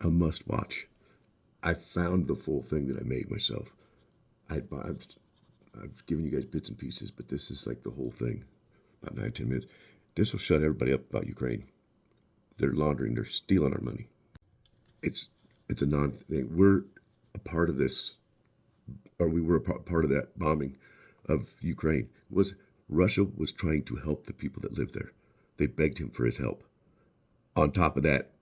a must watch. I found the full thing that I made myself. I've given you guys bits and pieces, but this is like the whole thing, about 9-10 minutes. This will shut everybody up about Ukraine. They're laundering, they're stealing our money. It's a non-thing. We're a part of this, or we were a part of that bombing of Ukraine. Russia was trying to help the people that live there. They begged him for his help. On top of that,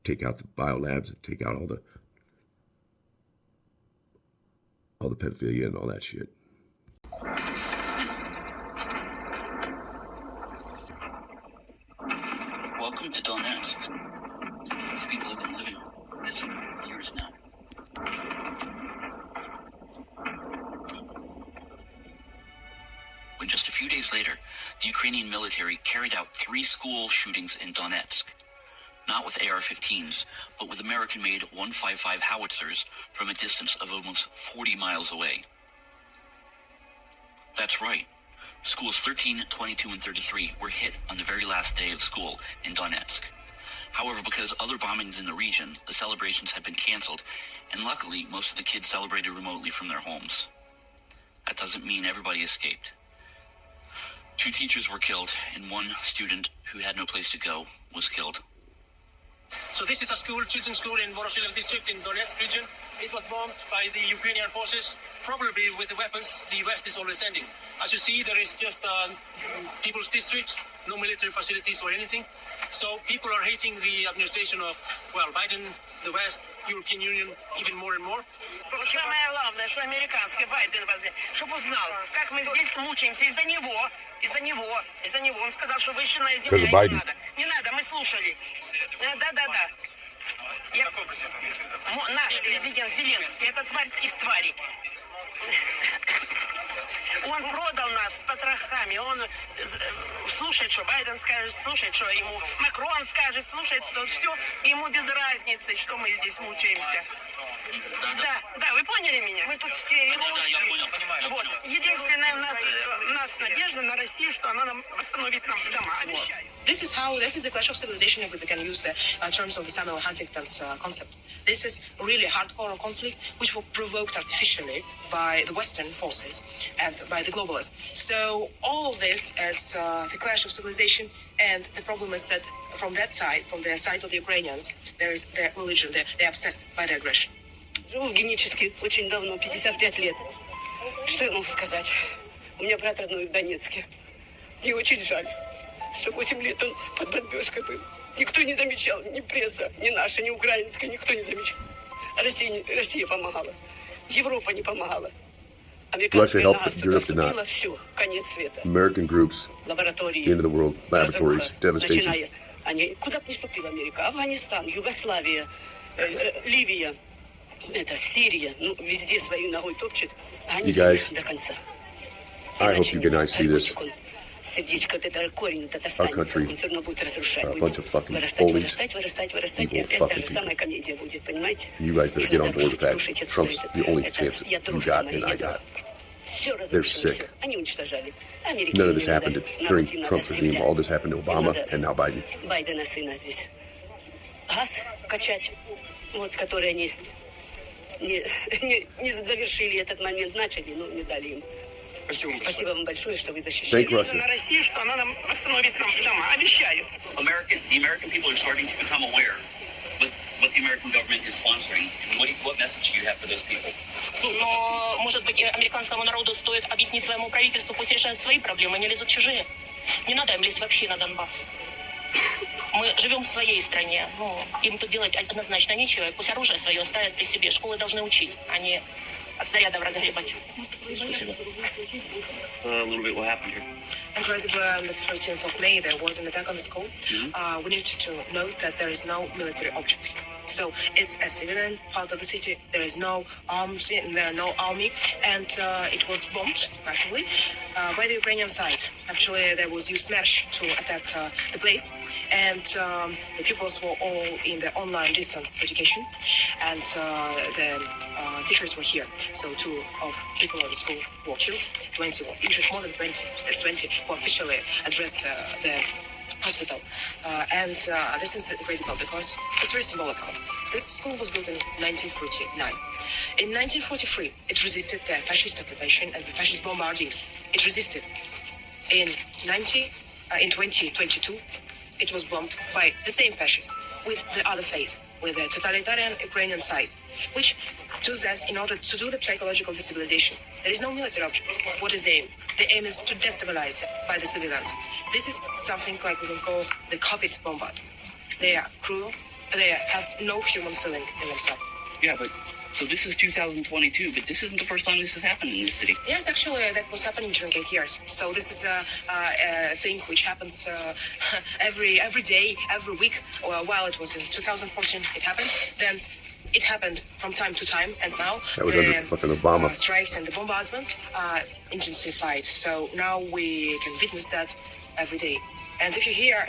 take out the biolabs, take out all the pedophilia and all that shit. Welcome to Donetsk. These people have been living this for years now. When just a few days later, the Ukrainian military carried out 3 school shootings in Donetsk. Not with AR-15s, but with American-made 155 howitzers from a distance of almost 40 miles away. That's right. Schools 13, 22, and 33 were hit on the very last day of school in Donetsk. However, because of other bombings in the region, the celebrations had been canceled, and luckily, most of the kids celebrated remotely from their homes. That doesn't mean everybody escaped. 2 teachers were killed, and 1 student who had no place to go was killed. So this is a children's school in Voroshilov district in Donetsk region. It was bombed by the Ukrainian forces, probably with the weapons the West is always sending. As you see, there is just people's district, no military facilities or anything. So people are hating the administration of, well, Biden, the West, European Union, even more and more. Самое главное, что американский Байден, чтобы узнал, как мы здесь мучаемся из-за него. Он сказал, что выщенная земля не надо. Не надо, мы слушали. Да. Наш президент Зеленский, это тварь из твари. Он продал нас с потрохами. Он слушает, что Байден скажет, слушает, что ему Макрон скажет, слушает, что все. Ему без разницы, что мы здесь мучаемся. Да, вы поняли меня? Мы тут все русские. Я понял, понимаю. Вот. Единственная у нас надежда на Россию, что она нам восстановит нам дома. Обещаю. This is the clash of civilization if we can use the terms of the Samuel Huntington's concept. This is really a hardcore conflict which was provoked artificially by the Western forces and by the globalists. So all of this is the clash of civilization, and the problem is that from that side, from the side of the Ukrainians, there is their religion, they're obsessed by the aggression. Живу в Геническе очень давно, 55 лет. Что я могу сказать? У меня брат родной в Донецке. И очень жаль, что 8 лет он под бомбежкой был. Никто не замечал, ни пресса, ни наша, ни украинская, никто не замечал. Россия помогала. Европа не помогала. Russia helped, Europe did not. Все, конец света. American groups, Лаборатории, the end of the world, laboratories, devastation. Куда бы ни ступила Америка? Афганистан, Югославия, Ливия, это Сирия, везде свою ногой топчет, а они до конца. I hope you guys see this. Сердечко, это корень, это Our останется, country, он все равно будет разрушать, a bunch of fucking bullies, вырастать, evil и опять fucking та же people. самая комедия будет, понимаете? You guys better get on board with that. Рушить Trump's отсюда, the only это chance that you ядро got самое, and I ядро. got. Все They're разрушено, все. sick. Они уничтожали. None of this happened during Trump's regime. All this happened to Obama and now Biden. Байдена сына здесь. Газ качать, вот, который они не завершили этот момент, начали, но не дали им. Спасибо вам большое, что вы защищаете. На Россию, что она нам восстановит нам дома. Обещаю. The American people are starting to become aware what the American government is sponsoring. What message do you have for those people? Но, может быть, американскому народу стоит объяснить своему правительству, пусть решают свои проблемы, не лезут чужие. Не надо им лезть вообще на Донбасс. Мы живем в своей стране. Им тут делать однозначно нечего. Пусть оружие свое оставят при себе. Школы должны учить, а не от снарядов разгребать. A little bit what happened here. Incredibly, on the 13th of May, there was an attack on the school. We need to note that there is no military objects here. So it's a civilian part of the city. There is no arms, there are no army, and it was bombed massively by the Ukrainian side. Actually, there was used smash to attack the place, and the pupils were all in the online distance education, and the teachers were here. So 2 of people of the school were killed, 20 were injured, more than 20 who officially addressed the hospital. And this is incredible because it's very symbolical. This school was built in 1949. In 1943, it resisted the fascist occupation and the fascist bombarding. It resisted. In 2022, it was bombed by the same fascists with the other face, with the totalitarian Ukrainian side, which does this in order to do the psychological destabilization. There is no military options. What is the aim? The aim is to destabilize by the civilians. This is something like we can call the carpet bombardments. They are cruel. They have no human feeling in themselves. Yeah, but so this is 2022, but this isn't the first time this has happened in this city. Yes, actually, that was happening during 8 years. So this is a thing which happens every day, every week. While it was in 2014, it happened. Then it happened from time to time, and now That was under fucking Obama. Strikes and the bombardments intensified. So now we can witness that every day. And if you're here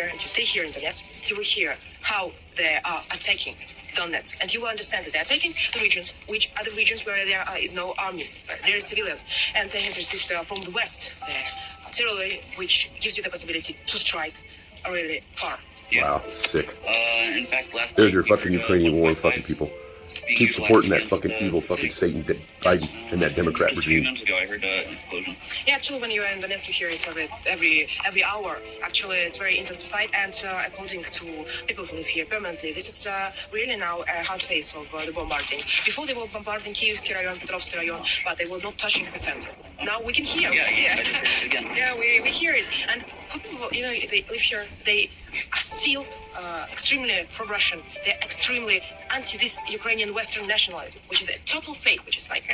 and you stay here in Donetsk, you will hear how they are attacking Donetsk, and you will understand that they're attacking the regions, which are the regions where there is no army, there is civilians, and they have received from the west the artillery, which gives you the possibility to strike really far. Yeah. Wow, sick. In fact, last There's night your we fucking heard, Ukrainian war, 1.5 fucking people. being Keep supporting that utilized fucking against, evil fucking Satan Biden and that Democrat just a few regime. minutes ago, I heard an explosion. Yeah, actually, when you're in Donetsk, you hear it every hour. Actually, it's very intensified, and according to people who live here permanently, this is really now a hard phase of the bombarding. Before they were bombarding Kievsky Rayon, Petrovsky Rayon, but they were not touching the center. Now we can hear. Yeah, I just heard it again. Yeah, we hear it. And for people, they live here, they are still extremely pro-Russian. They're extremely anti this Ukrainian Western nationalism, which is a total fake, which is like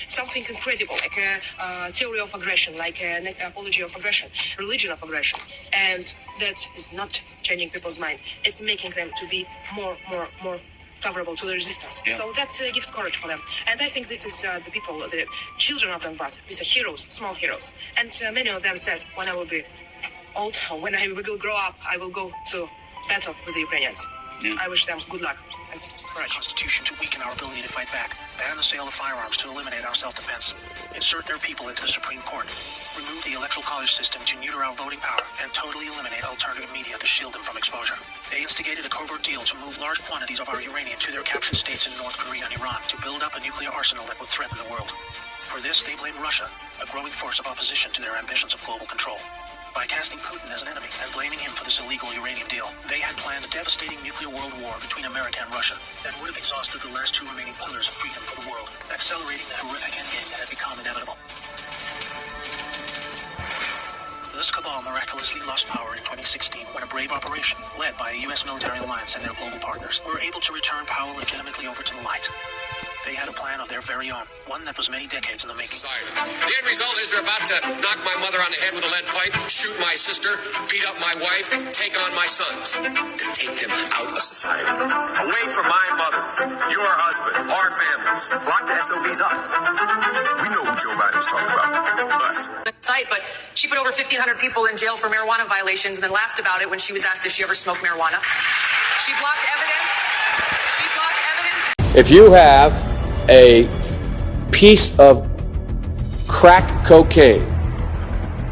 something incredible, like a theory of aggression, like an apology of aggression, religion of aggression. And that is not changing people's mind. It's making them to be more favorable to the resistance. Yeah. So that gives courage for them. And I think this is the people, the children of Donbass. These are heroes, small heroes. And many of them says, when I will be old, when I will grow up, I will go to battle with the Ukrainians. Yeah. I wish them good luck and Our courage. Constitution to weaken our ability to fight back. Ban the sale of firearms to eliminate our self-defense. Insert their people into the Supreme Court. Remove the electoral college system to neuter our voting power. And totally eliminate alternative media to shield them from exposure. They instigated a covert deal to move large quantities of our uranium to their captured states in North Korea and Iran to build up a nuclear arsenal that would threaten the world. For this, they blame Russia, a growing force of opposition to their ambitions of global control. By casting Putin as an enemy and blaming him for this illegal uranium deal, they had planned a devastating nuclear world war between America and Russia that would have exhausted the last two remaining pillars of freedom for the world, accelerating the horrific endgame that had become inevitable. This cabal miraculously lost power in 2016 when a brave operation, led by a U.S. military alliance and their global partners, were able to return power legitimately over to the light. They had a plan of their very own, one that was many decades in the making. The end result is they're about to knock my mother on the head with a lead pipe, shoot my sister, beat up my wife, take on my sons, and take them out of society. Away from my mother, your husband, our families. Lock the SOBs up. We know who Joe Biden's talking about. Us. Site, but she put over 1,500 people in jail for marijuana violations and then laughed about it when she was asked if she ever smoked marijuana. She blocked evidence. If you have a piece of crack cocaine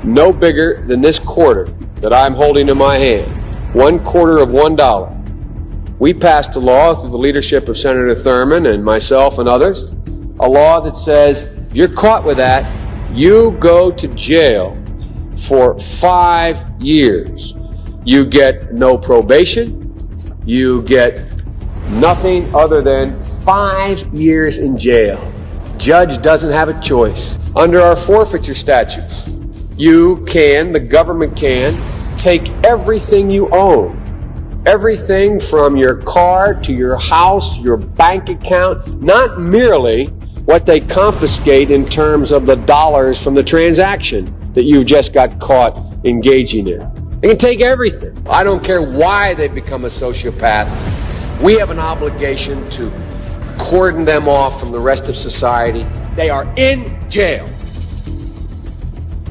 no bigger than this quarter that I'm holding in my hand, $0.25 of $1, we passed a law through the leadership of Senator Thurmond and myself and others, a law that says if you're caught with that, you go to jail for 5 years. You get no probation. You get nothing other than 5 years in jail. Judge doesn't have a choice. Under our forfeiture statutes, the government can take everything you own. Everything from your car to your house, your bank account, not merely what they confiscate in terms of the dollars from the transaction that you've just got caught engaging in. They can take everything. I don't care why they become a sociopath. We have an obligation to cordon them off from the rest of society. They are in jail.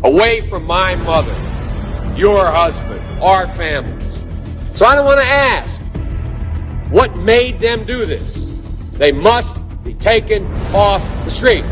Away from my mother, your husband, our families. So I don't want to ask what made them do this. They must be taken off the street.